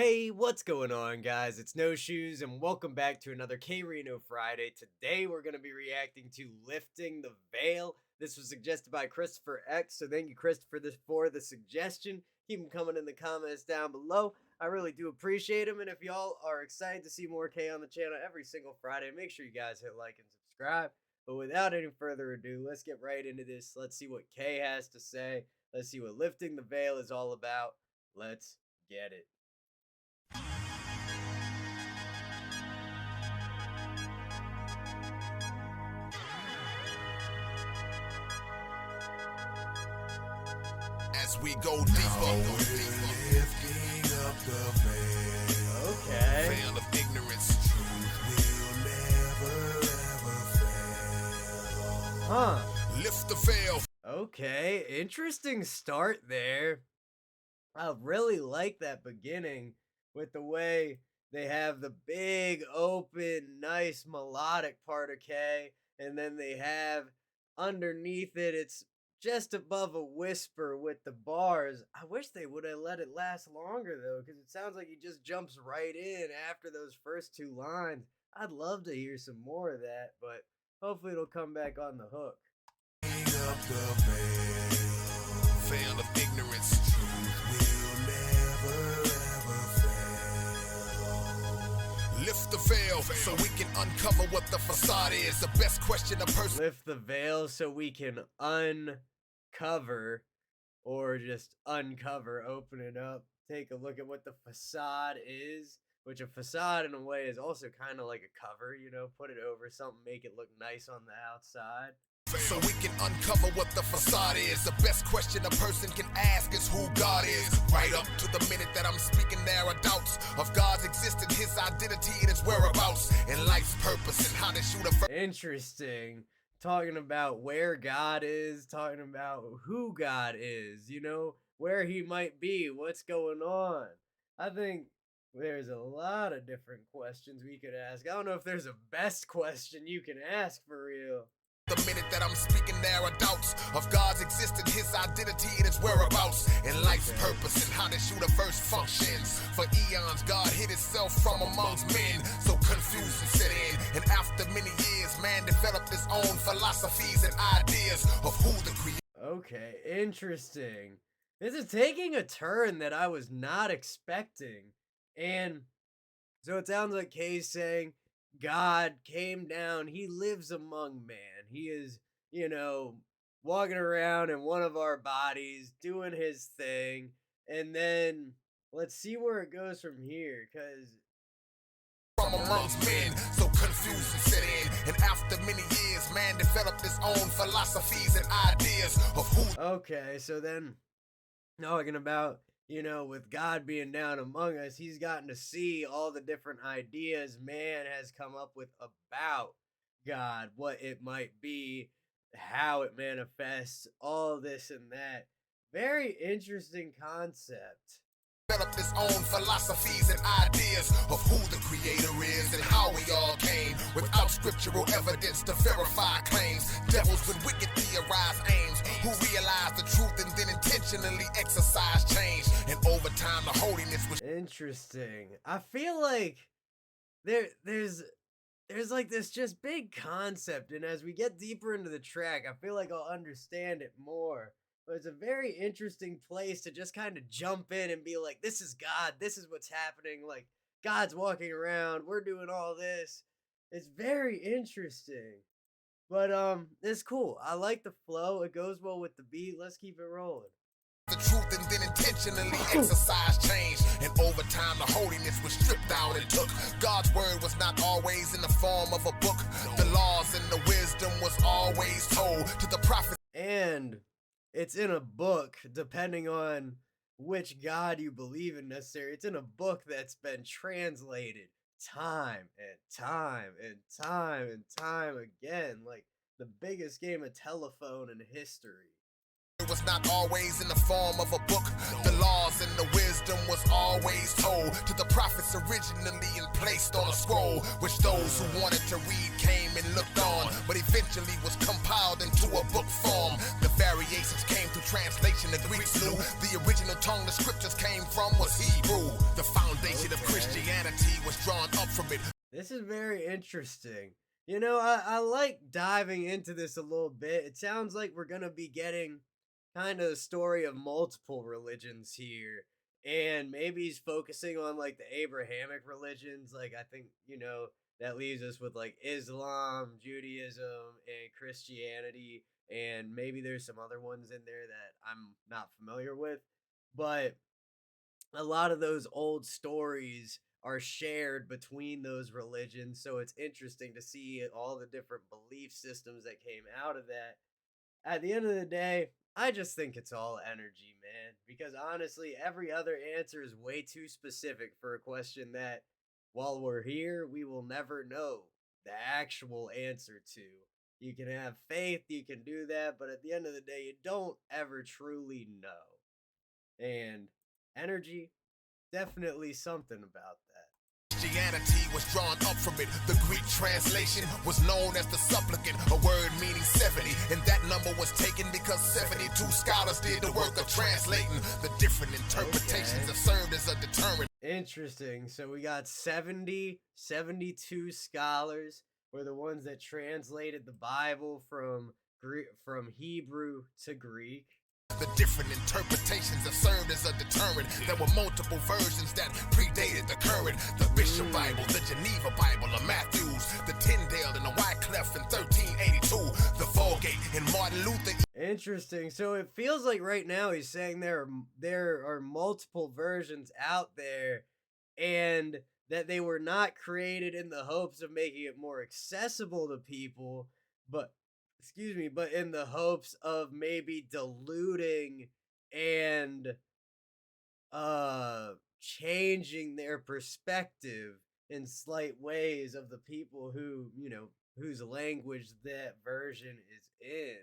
Hey, what's going on, guys? It's No Shoes, and welcome back to another K-Rino Friday. Today, we're going to be reacting to Lifting the Veil. This was suggested by Christopher X, so thank you, Christopher, for the suggestion. Keep them coming in the comments down below. I really do appreciate them, and if y'all are excited to see more K on the channel every single Friday, make sure you guys hit like and subscribe. But without any further ado, let's get right into this. Let's see what K has to say. Let's see what Lifting the Veil is all about. Let's get it. As we go deeper, lifting up the veil. Okay. Veil of ignorance. Truth will never ever fail. Huh. Lift the veil. Okay, interesting start there. I really like that beginning with the way they have the big, open, nice melodic part of K, and then they have underneath it, it's just above a whisper with the bars. I wish they would have let it last longer though, because it sounds like he just jumps right in after those first two lines. I'd love to hear some more of that, but hopefully it'll come back on the hook. Up the veil. Veil of ignorance. Truth will never ever fail. Lift the veil so we can uncover what the facade is. The best question a person. Lift the veil so we can uncover, or just uncover, open it up, take a look at what the facade is, which a facade in a way is also kind of like a cover, you know, put it over something, make it look nice on the outside. So we can uncover what the facade is. The best question a person can ask is who God is. Right up to the minute that I'm speaking, there are doubts of God's existence, his identity, and his whereabouts, and life's purpose, and how to shoot a Interesting. Talking about where God is, talking about who God is, you know, where he might be, what's going on. I think there's a lot of different questions we could ask. I don't know if there's a best question you can ask for real. The minute that I'm speaking, there are doubts of God's existence, his identity, and his whereabouts, and life's purpose, and how this universe functions. For eons, God hid himself from amongst men, so confusion set in. And after many years, man developed his own philosophies and ideas of who the creator. Okay, interesting. This is taking a turn that I was not expecting. And so it sounds like Kay's saying God came down, he lives among man. He is, you know, walking around in one of our bodies, doing his thing. And then let's see where it goes from here, because From amongst men, so confusion set in. And after many years, man developed his own philosophies and ideas of who. Okay, so then talking about, you know, with God being down among us, he's gotten to see all the different ideas man has come up with about God, what it might be, how it manifests, all this and that. Very interesting concept. Developed his own philosophies and ideas of who the creator is and how we all came, without scriptural evidence to verify claims. Devils with wicked theorized aims, who realize the truth and then intentionally exercise change. And over time the holiness was Interesting. I feel like there's like this just big concept, and as we get deeper into the track, I feel like I'll understand it more. But it's a very interesting place to just kind of jump in and be like, this is God, this is what's happening, like God's walking around, we're doing all this. It's very interesting. But it's cool. I like the flow. It goes well with the beat. Let's keep it rolling. the truth and then intentionally exercise change. And over time the holiness was stripped out and took. God's word was not always in the form of a book. The laws and the wisdom was always told to the prophets. And it's in a book, depending on which God you believe in necessarily. It's in a book that's been translated time and time and time and time again, like the biggest game of telephone in history. It was not always in the form of a book. The laws and the wisdom was always told to the prophets originally and placed on a scroll, which those who wanted to read came and and looked on, but eventually was compiled into a book form. The variations came through translation, the Greeks knew the original tongue the scriptures came from was Hebrew. The foundation of Christianity was drawn up from it. This is very interesting. I like diving into this a little bit. It sounds like we're going to be getting kind of a story of multiple religions here. And maybe he's focusing on like the Abrahamic religions. Like, I think, that leaves us with like Islam, Judaism, and Christianity. And maybe there's some other ones in there that I'm not familiar with. But a lot of those old stories are shared between those religions. So it's interesting to see all the different belief systems that came out of that. At the end of the day, I just think it's all energy, man. Because honestly, every other answer is way too specific for a question that, while we're here, we will never know the actual answer to. You can have faith, you can do that, but at the end of the day, you don't ever truly know. And energy, definitely something about that. Christianity was drawn up from it. The Greek translation was known as the supplicant, a word meaning 70, and that number was taken because 72 scholars did the work of translating. The different interpretations have served as a deterrent. Interesting. So we got 72 scholars were the ones that translated the Bible from Hebrew to Greek. The different interpretations have served as a deterrent. There were multiple versions that predated the current. The Bishop Bible, the Geneva Bible, the Matthews, the Tyndale, and the Wycliffe in 1382, the Vulgate, and Martin Luther. Interesting. So it feels like right now he's saying there are multiple versions out there, and that they were not created in the hopes of making it more accessible to people, but but in the hopes of maybe diluting and changing their perspective in slight ways of the people whose language that version is in.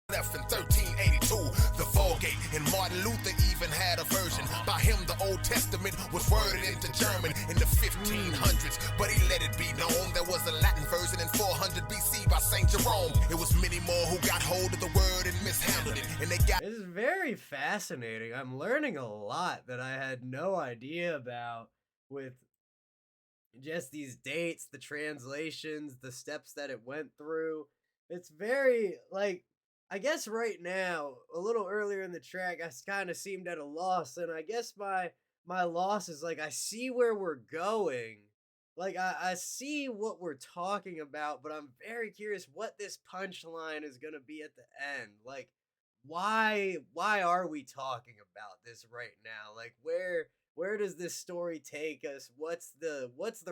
Left in 1382, the Vulgate, and Martin Luther even had a version. By him, the Old Testament was worded into German in the 1500s, but he let it be known there was a Latin version in 400 BC by St. Jerome. It was many more who got hold of the word and mishandled it, and they got. This is very fascinating. I'm learning a lot that I had no idea about with just these dates, the translations, the steps that it went through. It's very like, I guess right now, a little earlier in the track, I kind of seemed at a loss, and I guess my loss is like I see where we're going. Like I see what we're talking about, but I'm very curious what this punchline is gonna be at the end. Like why are we talking about this right now? Like where does this story take us? What's the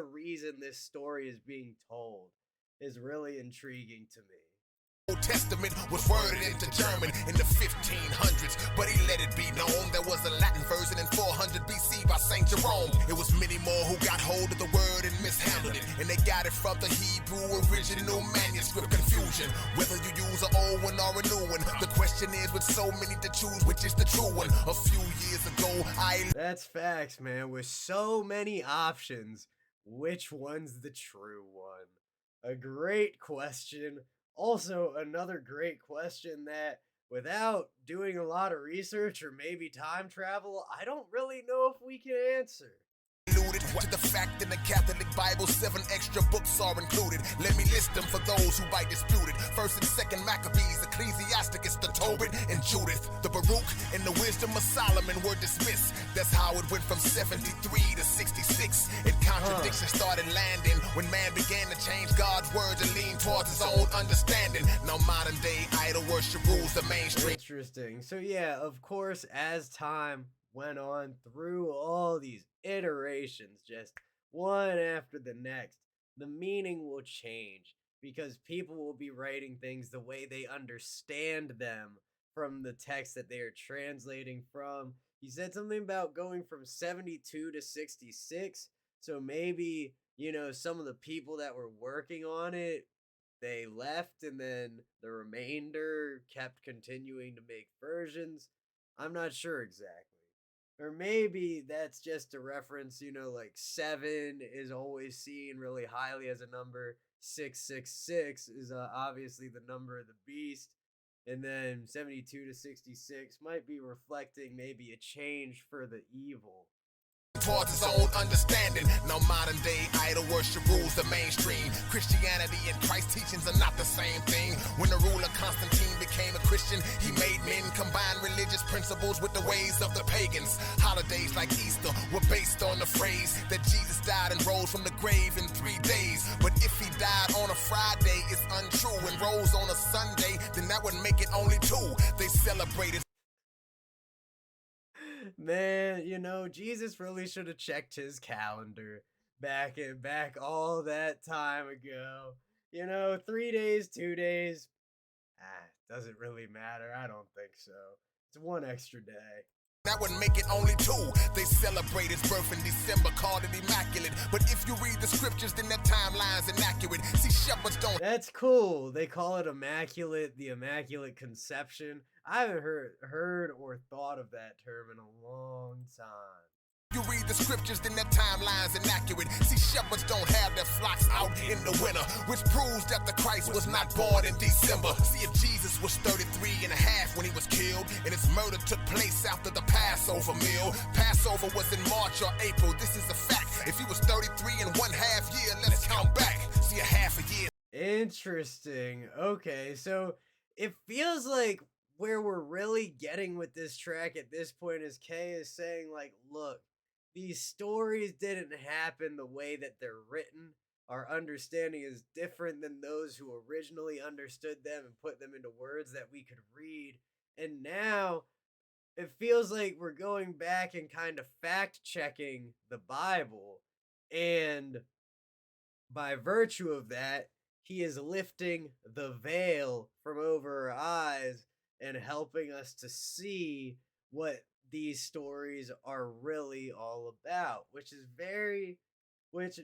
reason this story is being told is really intriguing to me. Old Testament was worded into German in the 1500s, but he let it be known there was a Latin version in 400 BC by St. Jerome. It was many more who got hold of the word and mishandled it, and they got it from the Hebrew original manuscript. Confusion, whether you use an old one or a new one. The question is, with so many to choose, which is the true one? A few years ago, That's facts, man. With so many options, which one's the true one? A great question. Also, another great question that, without doing a lot of research or maybe time travel, I don't really know if we can answer. alluded to the fact in the Catholic Bible 7 extra books are included. Let me list them for those who might dispute it. First and second Maccabees, Ecclesiasticus, the Tobit, and Judith. The Baruch and the Wisdom of Solomon were dismissed. That's how it went from 73 to 66. And contradictions started landing when man began to change God's words and lean towards his own understanding. Now modern day idol worship rules the mainstream. Interesting. So yeah, of course, as time went on through all these iterations, just one after the next, the meaning will change because people will be writing things the way they understand them from the text that they are translating from. He said something about going from 72 to 66. So maybe, some of the people that were working on it, they left and then the remainder kept continuing to make versions. I'm not sure exactly. Or maybe that's just a reference, like 7 is always seen really highly as a number. 666 is obviously the number of the beast. And then 72 to 66 might be reflecting maybe a change for the evil. Towards his own understanding. Now modern day idol worship rules the mainstream. Christianity and Christ's teachings are not the same thing. When the ruler Constantine became a Christian, he made men combine religious principles with the ways of the pagans. Holidays like Easter were based on the phrase that Jesus died and rose from the grave in 3 days. But if he died on a Friday, it's untrue, and rose on a Sunday, then that would make it only 2. They celebrated. Man, Jesus really should have checked his calendar back all that time ago. 3 days, 2 days, doesn't really matter. I don't think so. It's one extra day. That would make it only 2. They celebrate his birth in December, called it immaculate. But if you read the scriptures, then that timeline's inaccurate. See, shepherds don't. That's cool. They call it immaculate, the immaculate conception. I haven't heard or thought of that term in a long time. You read the scriptures, then that timeline's inaccurate. See, shepherds don't have their flocks out in the winter, which proves that the Christ was not born in December. See, if Jesus was 33 and a half when he was killed, and his murder took place after the Passover meal. Passover was in March or April, this is a fact. If he was 33 and 1/2 year, let's count back. See, a half a year. Interesting. Okay, so it feels like where we're really getting with this track at this point is K is saying, like, look, these stories didn't happen the way that they're written. Our understanding is different than those who originally understood them and put them into words that we could read. And now it feels like we're going back and kind of fact checking the Bible. And by virtue of that, he is lifting the veil from over our eyes and helping us to see what these stories are really all about, which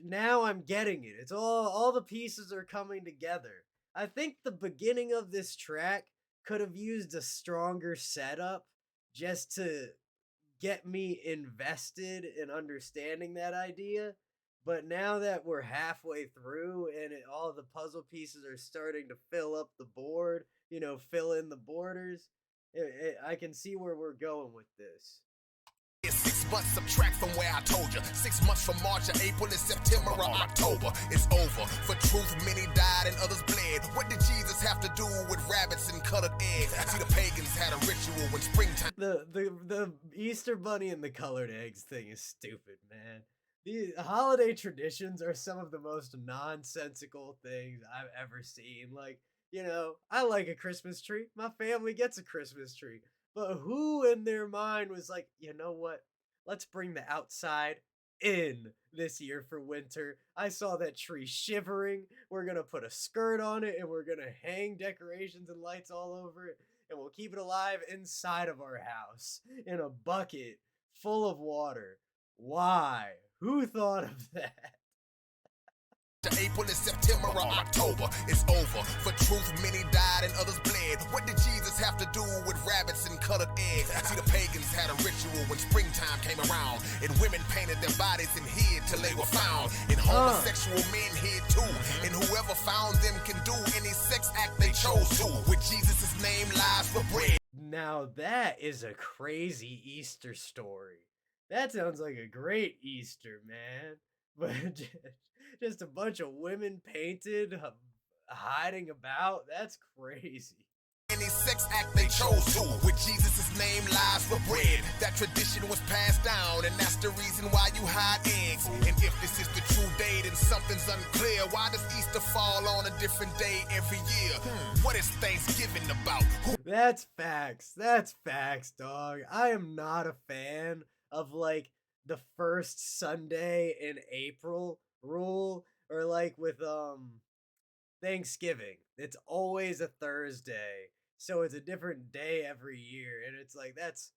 now I'm getting it. It's all the pieces are coming together. I think the beginning of this track could have used a stronger setup just to get me invested in understanding that idea. But now that we're halfway through and all the puzzle pieces are starting to fill up the board, fill in the borders, I can see where we're going with this. 6 months subtract from where I told you. 6 months from March or April to September or October. It's over. For truth, many died and others bled. What did Jesus have to do with rabbits and colored eggs? See, the pagans had a ritual when springtime. The Easter bunny and the colored eggs thing is stupid, man. The holiday traditions are some of the most nonsensical things I've ever seen. Like, I like a Christmas tree. My family gets a Christmas tree. But who in their mind was like, you know what? Let's bring the outside in this year for winter. I saw that tree shivering. We're going to put a skirt on it and we're going to hang decorations and lights all over it. And we'll keep it alive inside of our house in a bucket full of water. Why? Who thought of that? April to September or October, it's over. For truth, many died and others bled. What did Jesus have to do with rabbits and colored eggs? See, the pagans had a ritual when springtime came around, and women painted their bodies and hid till they were found. And homosexual men hid too, and whoever found them can do any sex act they chose to. With Jesus' name, lies for bread. Now that is a crazy Easter story. That sounds like a great Easter, man. But just a bunch of women painted, hiding about. That's crazy. Any sex act they chose to. With Jesus' name, lies for bread. That tradition was passed down, and that's the reason why you hide eggs. And if this is the true date and something's unclear, why does Easter fall on a different day every year? What is Thanksgiving about? That's facts. That's facts, dog. I am not a fan of, like, the first Sunday in April rule, or like with Thanksgiving. It's always a Thursday. So it's a different day every year, and it's like that's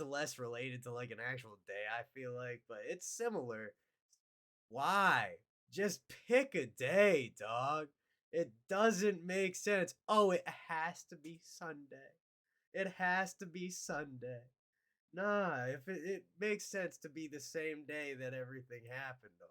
less related to like an actual day, I feel like, but it's similar. Why? Just pick a day, dog. It doesn't make sense. Oh, it has to be Sunday. It has to be Sunday. Nah, if it makes sense to be the same day that everything happened on.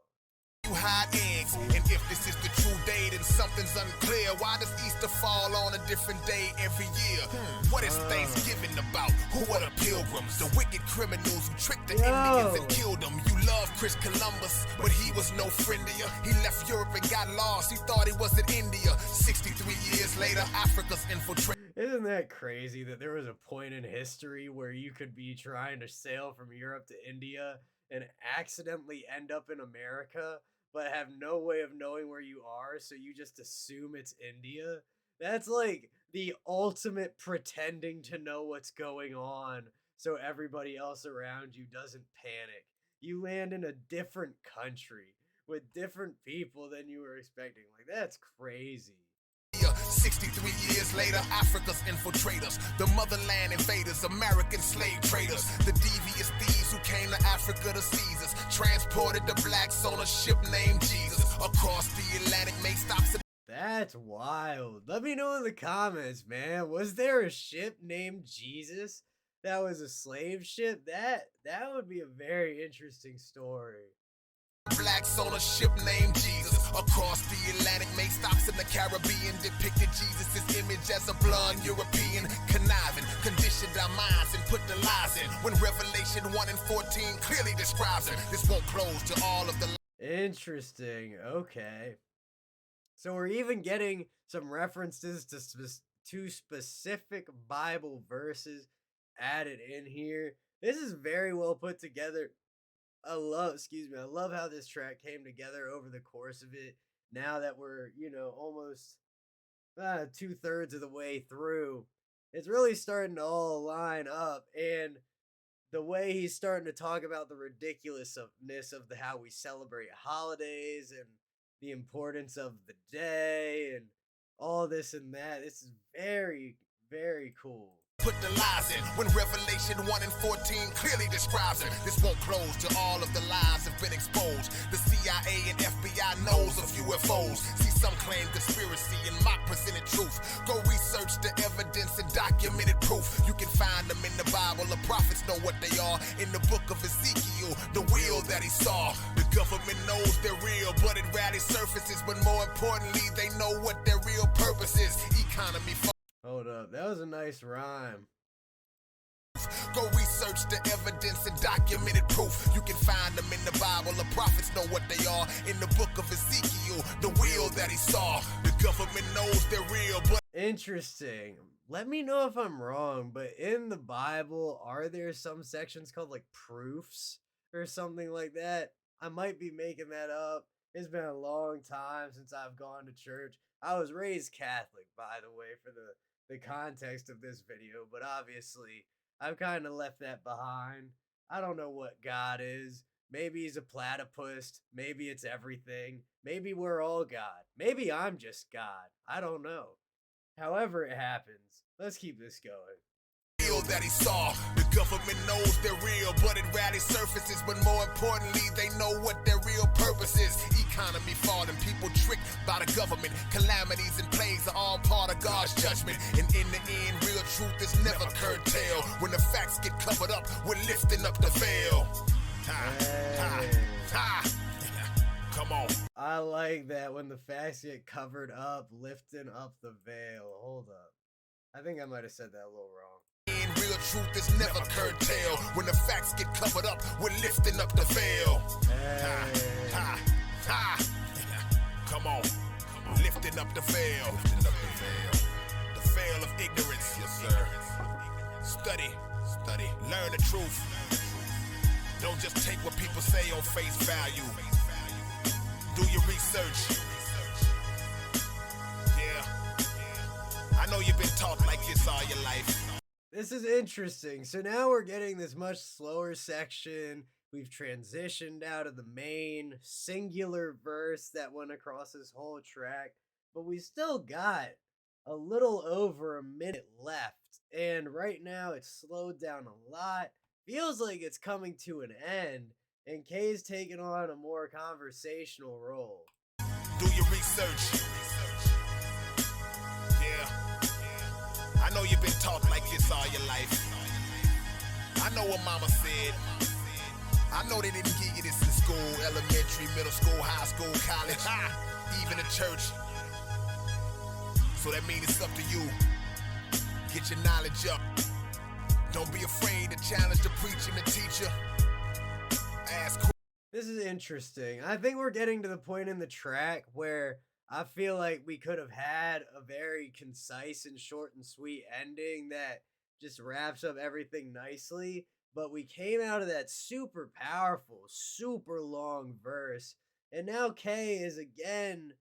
You hide eggs, and if this is the true day, then something's unclear. Why does Easter fall on a different day every year? What is Thanksgiving about? Who are the pilgrims? The wicked criminals who tricked the Indians and killed them. You love Chris Columbus, but he was no friend of you. He left Europe and got lost. He thought he was in India. 63 years later, Africa's infiltrated. Isn't that crazy that there was a point in history where you could be trying to sail from Europe to India and accidentally end up in America, but have no way of knowing where you are, so you just assume it's India? That's like the ultimate pretending to know what's going on so everybody else around you doesn't panic. You land in a different country with different people than you were expecting. Like, that's crazy. 63 years later, Africa's infiltrators, the motherland invaders, American slave traders, the devious thieves who came to Africa to seize us, transported the blacks on a ship named Jesus across the Atlantic, made stops. That's wild. Let me know in the comments, man. Was there a ship named Jesus that was a slave ship? That would be a very interesting story. Blacks on a ship named Jesus across the Atlantic, made stops in the Caribbean, depicted Jesus' image as a blonde European, conniving, conditioned our minds and put the lies in, when Revelation 1 and 14 clearly describes him. This won't close to all of the... Interesting. Okay. So we're even getting some references to specific Bible verses added in here. This is very well put together. I love how this track came together over the course of it. Now that we're, almost 2/3 of the way through, it's really starting to all line up. And the way he's starting to talk about the ridiculousness of how we celebrate holidays and the importance of the day and all this and that. This is very, very cool. Put the lies in, when Revelation 1 and 14 clearly describes him. This won't close till all of the lies have been exposed. The CIA and FBI knows of UFOs. See, some claim conspiracy and mock presented truth. Go research the evidence and documented proof. You can find them in the Bible. The prophets know what they are. In the book of Ezekiel, the wheel that he saw. The government knows they're real, but it rarely surfaces. But more importantly, they know what their real purpose is. Economy. Hold up, that was a nice rhyme. Go research the evidence and documented proof. You can find them in the Bible. The prophets know what they are. In the book of Ezekiel, the wheel that he saw. The government knows they're real, but... Interesting. Let me know if I'm wrong, but in the Bible, are there some sections called like proofs or something like that? I might be making that up. It's been a long time since I've gone to church. I was raised Catholic, by the way, for the context of this video, but obviously I've kind of left that behind. I don't know what God is. Maybe he's a platypus. Maybe it's everything. Maybe we're all God. Maybe I'm just God. I don't know. However it happens, let's keep this going. That he saw. The government knows they're real, but it rarely surfaces. But more importantly, they know what their real purpose is. Economy falling, people tricked by the government. Calamities and plagues are all part of God's judgment. And in the end, real truth is never curtailed. When the facts get covered up, we're lifting up the veil. Come on. I like that, when the facts get covered up, lifting up the veil. Hold up. I think I might have said that a little wrong. Real truth is never curtailed. When the facts get covered up, we're lifting up the veil. Come on. Lifting up the veil. The veil of ignorance. Yes, sir. Study. Learn the truth. Don't just take what people say on face value. Do your research. Yeah. I know you've been taught like this all your life. This is interesting. So now we're getting this much slower section. We've transitioned out of the main singular verse that went across this whole track, but we still got a little over a minute left. And right now it's slowed down a lot. Feels like it's coming to an end, and Kay's taking on a more conversational role. Do your research. Yeah. I know you've been taught like this all your life. I know what mama said. I know they didn't give you this in school, elementary, middle school, high school, college, even the church. So that means it's up to you. Get your knowledge up. Don't be afraid to challenge the preacher and the teacher. Ask. This is interesting. I think we're getting to the point in the track where I feel like we could have had a very concise and short and sweet ending that just wraps up everything nicely. But we came out of that super powerful, super long verse. And now K is again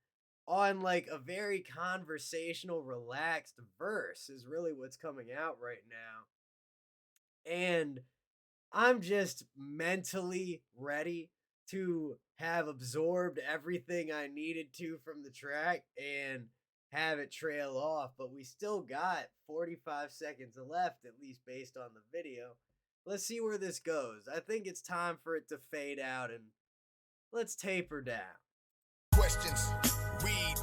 on like a very conversational, relaxed verse, is really what's coming out right now. And I'm just mentally ready to have absorbed everything I needed to from the track and have it trail off. But we still got 45 seconds left, at least based on the video. Let's see where this goes. I think it's time for it to fade out and let's taper down. Questions, read,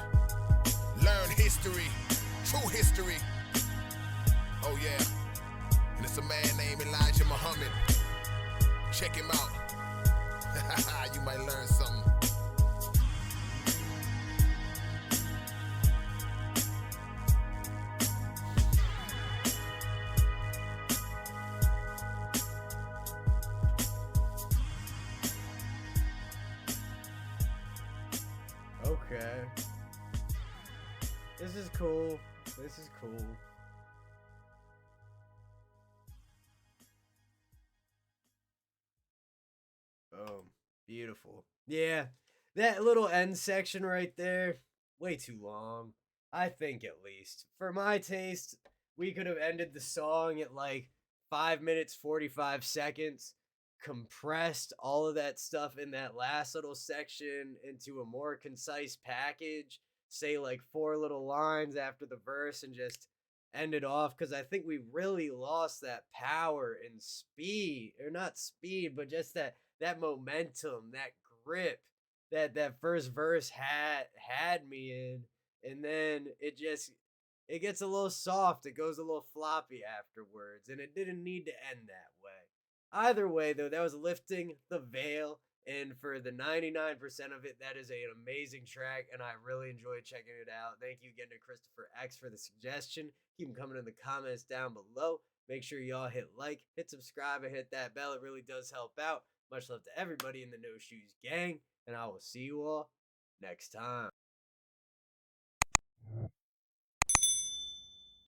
learn history, true history. Oh yeah, and it's a man named Elijah Muhammad. Check him out. You might learn something. Okay. This is cool. This is cool. Boom. Beautiful. Yeah. That little end section right there, way too long. I think at least. For my taste, we could have ended the song at like 5 minutes 45 seconds, compressed all of that stuff in that last little section into a more concise package, say like 4 little lines after the verse and just end it off, because I think we really lost that power and speed, or not speed, but just that momentum, that grip that first verse had me in. And then it gets a little soft, it goes a little floppy afterwards, and it didn't need to end that way. Either way though, that was Lifting the Veil, and for the 99% of it, that is an amazing track, and I really enjoyed checking it out. Thank you again to Christopher X for the suggestion. Keep them coming in the comments down below. Make sure y'all hit like, hit subscribe, and hit that bell. It really does help out. Much love to everybody in the No Shoes gang, and I will see you all next time.